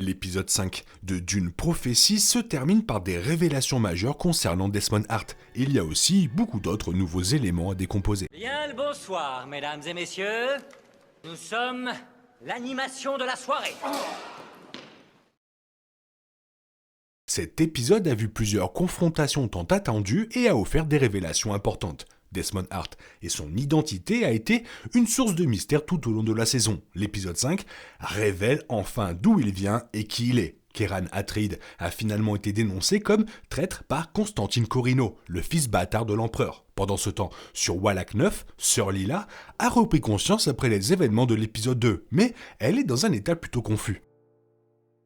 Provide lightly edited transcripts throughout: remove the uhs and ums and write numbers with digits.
L'épisode 5 de Dune Prophétie se termine par des révélations majeures concernant Desmond Hart. Il y a aussi beaucoup d'autres nouveaux éléments à décomposer. Bien le bonsoir, mesdames et messieurs. Nous sommes l'animation de la soirée. Cet épisode a vu plusieurs confrontations tant attendues et a offert des révélations importantes. Desmond Hart et son identité a été une source de mystère tout au long de la saison. L'épisode 5 révèle enfin d'où il vient et qui il est. Kieran Atreides a finalement été dénoncé comme traître par Constantine Corino, le fils bâtard de l'empereur. Pendant ce temps, sur Wallach 9, Sœur Lila a repris conscience après les événements de l'épisode 2, mais elle est dans un état plutôt confus.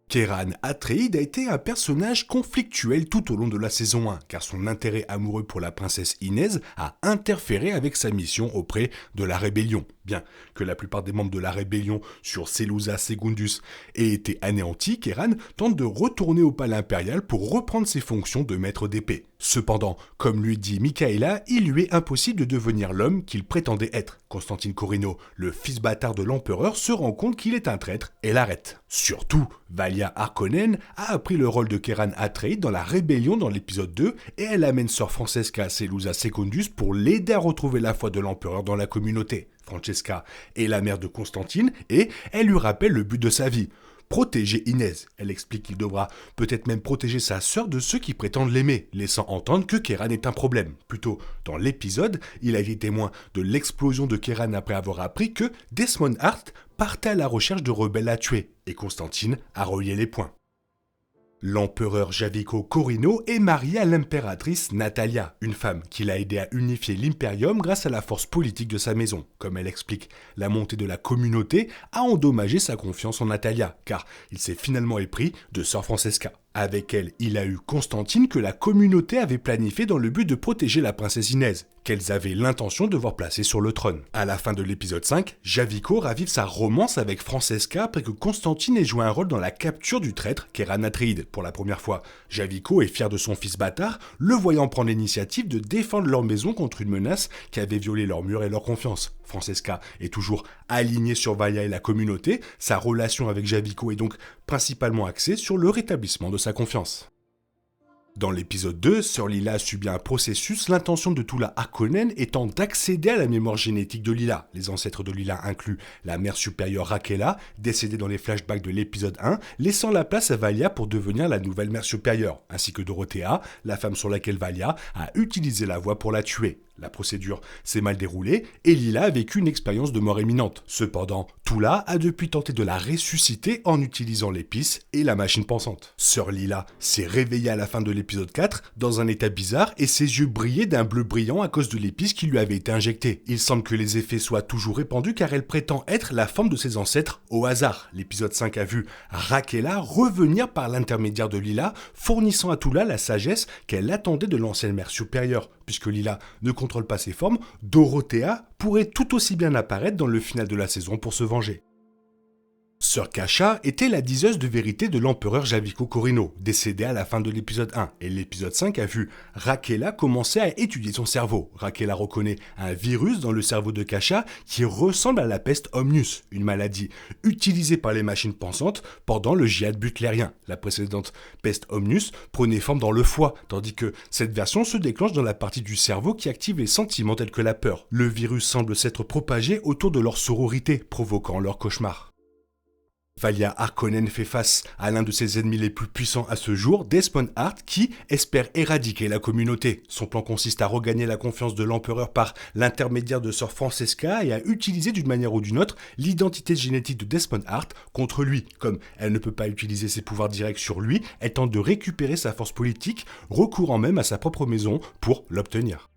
Kieran Atreides a été un personnage conflictuel tout au long de la saison 1, car son intérêt amoureux pour la princesse Inez a interféré avec sa mission auprès de la rébellion. Bien que la plupart des membres de la rébellion sur Seleucia Secundus aient été anéantis, Kieran tente de retourner au palais impérial pour reprendre ses fonctions de maître d'épée. Cependant, comme lui dit Michaela, il lui est impossible de devenir l'homme qu'il prétendait être. Constantine Corino, le fils bâtard de l'empereur, se rend compte qu'il est un traître et l'arrête. Surtout, Valia Harkonnen a appris le rôle de Kieran Atreides dans la rébellion dans l'épisode 2 et elle amène Sœur Francesca Seleucia Secundus pour l'aider à retrouver la foi de l'empereur dans la communauté. Francesca est la mère de Constantine et elle lui rappelle le but de sa vie. Protéger Inez. Elle explique qu'il devra peut-être même protéger sa sœur de ceux qui prétendent l'aimer, laissant entendre que Kieran est un problème. Plus tôt dans l'épisode, il a été témoin de l'explosion de Kieran après avoir appris que Desmond Hart partait à la recherche de rebelles à tuer, et Constantine a relié les points. L'empereur Javico Corino est marié à l'impératrice Natalia, une femme qui l'a aidé à unifier l'Imperium grâce à la force politique de sa maison. Comme elle explique, la montée de la communauté a endommagé sa confiance en Natalia, car il s'est finalement épris de Sœur Francesca. Avec elle, il a eu Constantine que la communauté avait planifié dans le but de protéger la princesse Inez, qu'elles avaient l'intention de voir placer sur le trône. À la fin de l'épisode 5, Javico ravive sa romance avec Francesca après que Constantine ait joué un rôle dans la capture du traître Kieran Atreides pour la première fois. Javico est fier de son fils bâtard, le voyant prendre l'initiative de défendre leur maison contre une menace qui avait violé leurs murs et leur confiance. Francesca est toujours alignée sur Valia et la communauté, sa relation avec Javico est donc principalement axée sur le rétablissement de sa confiance. Dans l'épisode 2, Sœur Lila a subi un processus, l'intention de Tula Harkonnen étant d'accéder à la mémoire génétique de Lila. Les ancêtres de Lila incluent la mère supérieure Rakela, décédée dans les flashbacks de l'épisode 1, laissant la place à Valia pour devenir la nouvelle mère supérieure, ainsi que Dorothea, la femme sur laquelle Valia a utilisé la voix pour la tuer. La procédure s'est mal déroulée et Lila a vécu une expérience de mort imminente. Cependant, Tula a depuis tenté de la ressusciter en utilisant l'épice et la machine pensante. Sœur Lila s'est réveillée à la fin de l'épisode 4 dans un état bizarre et ses yeux brillaient d'un bleu brillant à cause de l'épice qui lui avait été injectée. Il semble que les effets soient toujours répandus car elle prétend être la forme de ses ancêtres au hasard. L'épisode 5 a vu Rakela revenir par l'intermédiaire de Lila, fournissant à Tula la sagesse qu'elle attendait de l'ancienne mère supérieure. Puisque Lila ne contrôle pas ses formes, Dorothea pourrait tout aussi bien apparaître dans le final de la saison pour se venger. Sœur Kasha était la diseuse de vérité de l'empereur Javico Corino, décédée à la fin de l'épisode 1, et l'épisode 5 a vu Rakela commencer à étudier son cerveau. Rakela reconnaît un virus dans le cerveau de Kasha qui ressemble à la peste omnus, une maladie utilisée par les machines pensantes pendant le djihad butlérien. La précédente peste omnus prenait forme dans le foie, tandis que cette version se déclenche dans la partie du cerveau qui active les sentiments tels que la peur. Le virus semble s'être propagé autour de leur sororité, provoquant leur cauchemar. Valia Harkonnen fait face à l'un de ses ennemis les plus puissants à ce jour, Desmond Hart, qui espère éradiquer la communauté. Son plan consiste à regagner la confiance de l'empereur par l'intermédiaire de Sœur Francesca et à utiliser d'une manière ou d'une autre l'identité génétique de Desmond Hart contre lui. Comme elle ne peut pas utiliser ses pouvoirs directs sur lui, elle tente de récupérer sa force politique, recourant même à sa propre maison pour l'obtenir.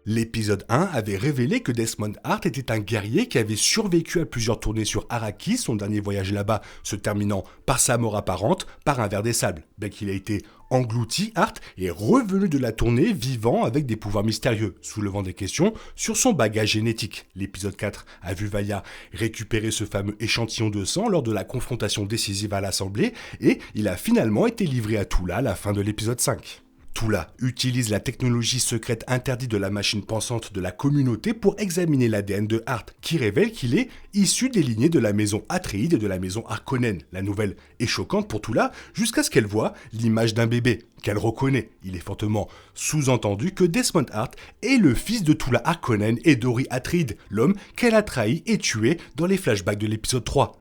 L'épisode 1 avait révélé que Desmond Hart était un guerrier qui avait survécu à plusieurs tournées sur Arrakis, son dernier voyage là-bas se terminant par sa mort apparente, par un ver des sables. Bien qu'il ait été englouti, Hart est revenu de la tournée vivant avec des pouvoirs mystérieux, soulevant des questions sur son bagage génétique. L'épisode 4 a vu Valia récupérer ce fameux échantillon de sang lors de la confrontation décisive à l'Assemblée, et il a finalement été livré à Tula à la fin de l'épisode 5. Tula utilise la technologie secrète interdite de la machine pensante de la communauté pour examiner l'ADN de Hart, qui révèle qu'il est issu des lignées de la maison Atreides et de la maison Harkonnen. La nouvelle est choquante pour Tula jusqu'à ce qu'elle voit l'image d'un bébé qu'elle reconnaît. Il est fortement sous-entendu que Desmond Hart est le fils de Tula Harkonnen et d'Ori Atreides, l'homme qu'elle a trahi et tué dans les flashbacks de l'épisode 3.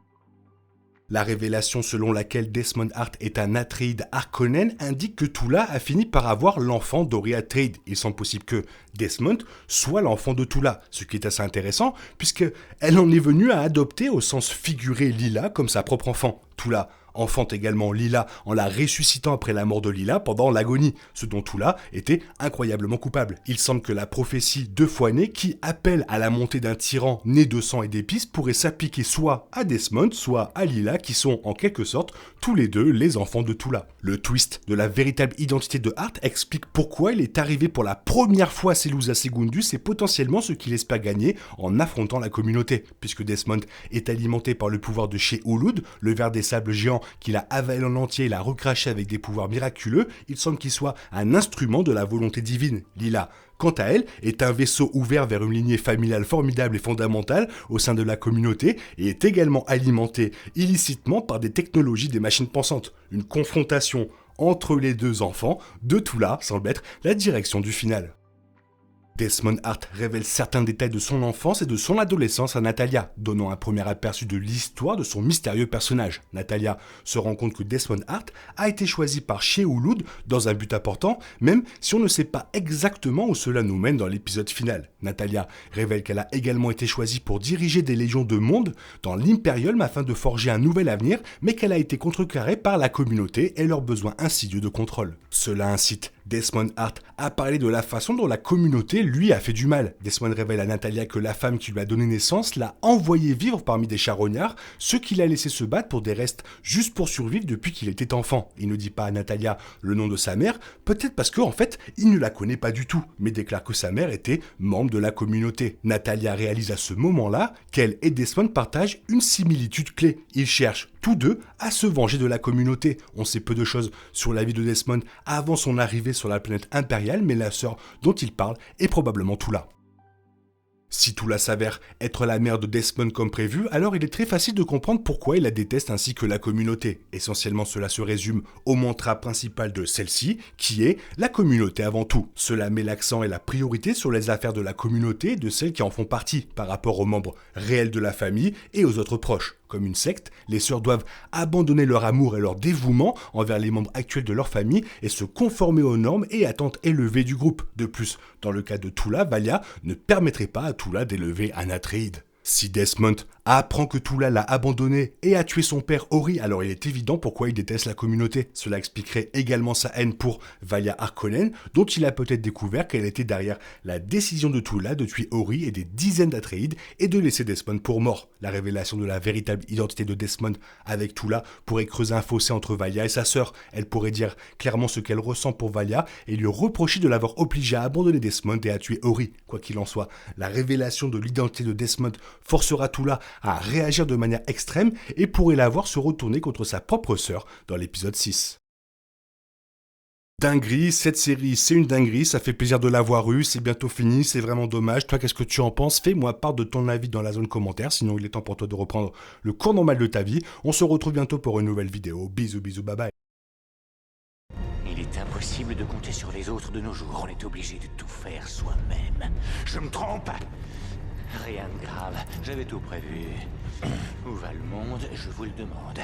La révélation selon laquelle Desmond Hart est un Atreide Harkonnen indique que Tula a fini par avoir l'enfant d'Ori Atreides. Il semble possible que Desmond soit l'enfant de Tula, ce qui est assez intéressant puisqu'elle en est venue à adopter au sens figuré Lila comme sa propre enfant. Tula enfante également Lila en la ressuscitant après la mort de Lila pendant l'agonie, ce dont Tula était incroyablement coupable. Il semble que la prophétie deux fois née qui appelle à la montée d'un tyran né de sang et d'épices pourrait s'appliquer soit à Desmond, soit à Lila, qui sont en quelque sorte tous les deux les enfants de Tula. Le twist de la véritable identité de Hart explique pourquoi il est arrivé pour la première fois à Seleucia Secundus et potentiellement ce qu'il espère gagner en affrontant la communauté, puisque Desmond est alimenté par le pouvoir de Sheolud, le ver des sables géants qu'il a avalé en entier et l'a recraché avec des pouvoirs miraculeux. Il semble qu'il soit un instrument de la volonté divine. Lila, quant à elle, est un vaisseau ouvert vers une lignée familiale formidable et fondamentale au sein de la communauté et est également alimentée illicitement par des technologies des machines pensantes. Une confrontation entre les deux enfants de Tula semble être la direction du final. Desmond Hart révèle certains détails de son enfance et de son adolescence à Natalia, donnant un premier aperçu de l'histoire de son mystérieux personnage. Natalia se rend compte que Desmond Hart a été choisi par Sheolud dans un but important, même si on ne sait pas exactement où cela nous mène dans l'épisode final. Natalia révèle qu'elle a également été choisie pour diriger des légions de monde dans l'Imperium afin de forger un nouvel avenir, mais qu'elle a été contrecarrée par la communauté et leurs besoins insidieux de contrôle. Cela incite Desmond Hart a parlé de la façon dont la communauté lui a fait du mal. Desmond révèle à Natalia que la femme qui lui a donné naissance l'a envoyé vivre parmi des charognards, ce qui l'a laissé se battre pour des restes juste pour survivre depuis qu'il était enfant. Il ne dit pas à Natalia le nom de sa mère, peut-être parce qu'en fait, il ne la connaît pas du tout, mais déclare que sa mère était membre de la communauté. Natalia réalise à ce moment-là qu'elle et Desmond partagent une similitude clé. Ils cherchent tous deux à se venger de la communauté. On sait peu de choses sur la vie de Desmond avant son arrivée sur la planète impériale, mais la sœur dont il parle est probablement Tula. Si Tula s'avère être la mère de Desmond comme prévu, alors il est très facile de comprendre pourquoi il la déteste ainsi que la communauté. Essentiellement, cela se résume au mantra principal de celle-ci, qui est la communauté avant tout. Cela met l'accent et la priorité sur les affaires de la communauté et de celles qui en font partie, par rapport aux membres réels de la famille et aux autres proches. Comme une secte, les sœurs doivent abandonner leur amour et leur dévouement envers les membres actuels de leur famille et se conformer aux normes et attentes élevées du groupe. De plus, dans le cas de Tula, Valia ne permettrait pas à Tula d'élever un Atreide. Si Desmond apprend que Tula l'a abandonné et a tué son père Ori, alors il est évident pourquoi il déteste la communauté. Cela expliquerait également sa haine pour Valia Harkonnen, dont il a peut-être découvert qu'elle était derrière la décision de Tula de tuer Ori et des dizaines d'Atreides et de laisser Desmond pour mort. La révélation de la véritable identité de Desmond avec Tula pourrait creuser un fossé entre Valia et sa sœur. Elle pourrait dire clairement ce qu'elle ressent pour Valia et lui reprocher de l'avoir obligé à abandonner Desmond et à tuer Ori. Quoi qu'il en soit, la révélation de l'identité de Desmond forcera Tula à réagir de manière extrême et pourrait la voir se retourner contre sa propre sœur dans l'épisode 6. Dinguerie, cette série c'est une dinguerie, ça fait plaisir de l'avoir eu, c'est bientôt fini, c'est vraiment dommage. Toi, qu'est-ce que tu en penses? Fais-moi part de ton avis dans la zone commentaire, sinon il est temps pour toi de reprendre le cours normal de ta vie. On se retrouve bientôt pour une nouvelle vidéo. Bisous, bisous, bye bye. Il est impossible de compter sur les autres de nos jours, on est obligé de tout faire soi-même. Je me trompe? Rien de grave, j'avais tout prévu. Où va le monde, je vous le demande.